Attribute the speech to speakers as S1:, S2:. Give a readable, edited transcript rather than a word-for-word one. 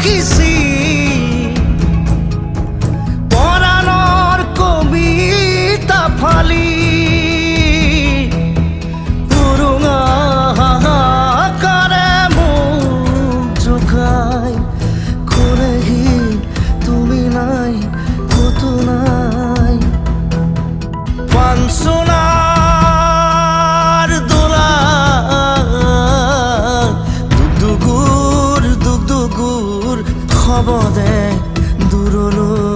S1: রাখিছি পরাণৰ কবিতা ফালি উৰুঙা হাহাকাৰে মোক জোকাই কৰেহি তুমি নাই কতো নাই পাঞ্চনাৰ দোলা দুগুৰ খবদে দূৰলৈ